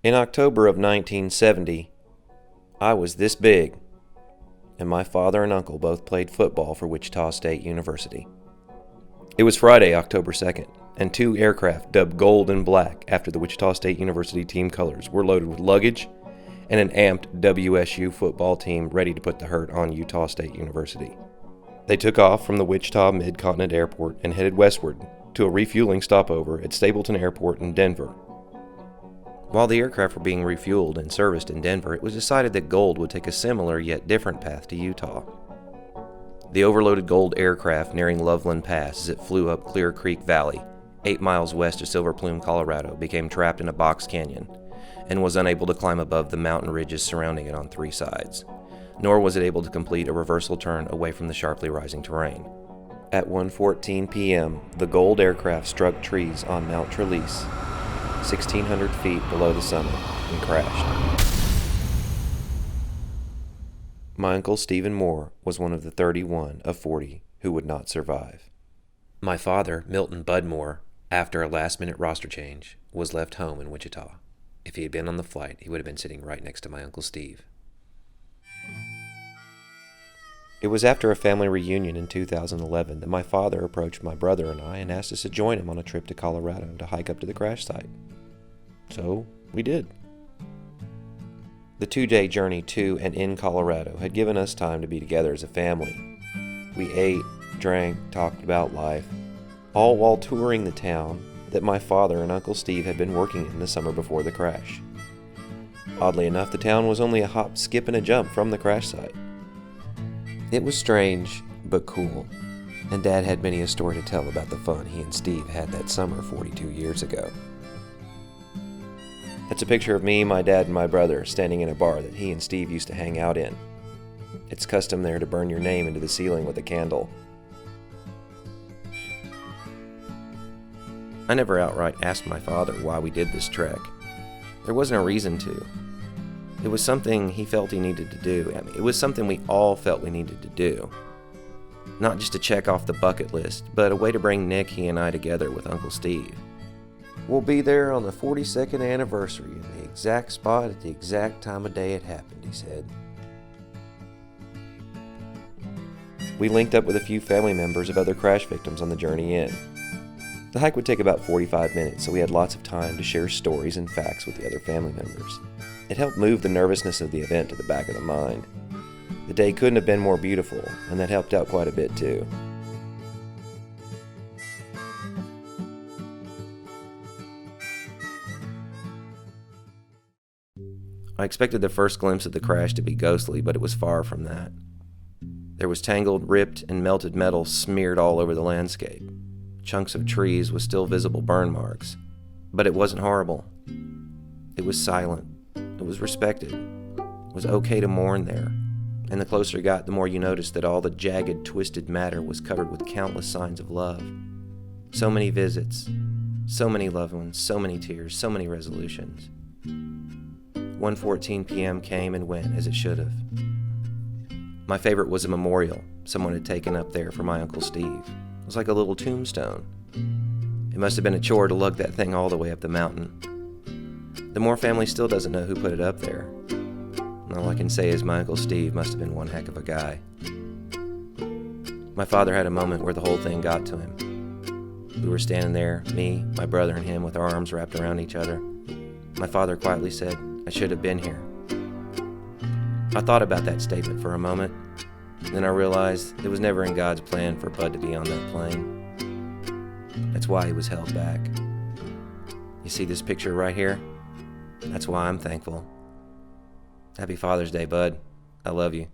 In October of 1970, I was this big, and my father and uncle both played football for Wichita State University. It was Friday, October 2nd, and two aircraft dubbed Gold and Black after the Wichita State University team colors were loaded with luggage and an amped WSU football team ready to put the hurt on Utah State University. They took off from the Wichita Mid-Continent Airport and headed westward to a refueling stopover at Stapleton Airport in Denver. While the aircraft were being refueled and serviced in Denver, it was decided that Gold would take a similar yet different path to Utah. The overloaded Gold aircraft nearing Loveland Pass as it flew up Clear Creek Valley, 8 miles west of Silver Plume, Colorado, became trapped in a box canyon and was unable to climb above the mountain ridges surrounding it on 3 sides, nor was it able to complete a reversal turn away from the sharply rising terrain. At 1:14 p.m., the Gold aircraft struck trees on Mount Trelease, 1,600 feet below the summit, and crashed. My uncle Stephen Moore was one of the 31 of 40 who would not survive. My father, Milton Bud Moore, after a last-minute roster change, was left home in Wichita. If he had been on the flight, he would have been sitting right next to my Uncle Steve. It was after a family reunion in 2011 that my father approached my brother and I and asked us to join him on a trip to Colorado to hike up to the crash site. So, we did. The 2-day journey to and in Colorado had given us time to be together as a family. We ate, drank, talked about life, all while touring the town that my father and Uncle Steve had been working in the summer before the crash. Oddly enough, the town was only a hop, skip, and a jump from the crash site. It was strange, but cool, and Dad had many a story to tell about the fun he and Steve had that summer 42 years ago. That's a picture of me, my dad, and my brother standing in a bar that he and Steve used to hang out in. It's custom there to burn your name into the ceiling with a candle. I never outright asked my father why we did this trek. There wasn't a reason to. It was something he felt he needed to do. It was something we all felt we needed to do. Not just to check off the bucket list, but a way to bring Nick, he, and I together with Uncle Steve. We'll be there on the 42nd anniversary in the exact spot at the exact time of day it happened, he said. We linked up with a few family members of other crash victims on the journey in. The hike would take about 45 minutes, so we had lots of time to share stories and facts with the other family members. It helped move the nervousness of the event to the back of the mind. The day couldn't have been more beautiful, and that helped out quite a bit too. I expected the first glimpse of the crash to be ghostly, but it was far from that. There was tangled, ripped, and melted metal smeared all over the landscape. Chunks of trees with still visible burn marks. But it wasn't horrible. It was silent. It was respected. It was okay to mourn there. And the closer you got, the more you noticed that all the jagged, twisted matter was covered with countless signs of love. So many visits, so many loved ones, so many tears, so many resolutions. 1:14 p.m. came and went as it should have. My favorite was a memorial someone had taken up there for my Uncle Steve. It was like a little tombstone. It must have been a chore to lug that thing all the way up the mountain. The Moore family still doesn't know who put it up there. All I can say is my Uncle Steve must have been one heck of a guy. My father had a moment where the whole thing got to him. We were standing there, me, my brother, and him with our arms wrapped around each other. My father quietly said, "I should have been here." I thought about that statement for a moment. Then I realized it was never in God's plan for Bud to be on that plane. That's why he was held back. You see this picture right here? That's why I'm thankful. Happy Father's Day, Bud. I love you.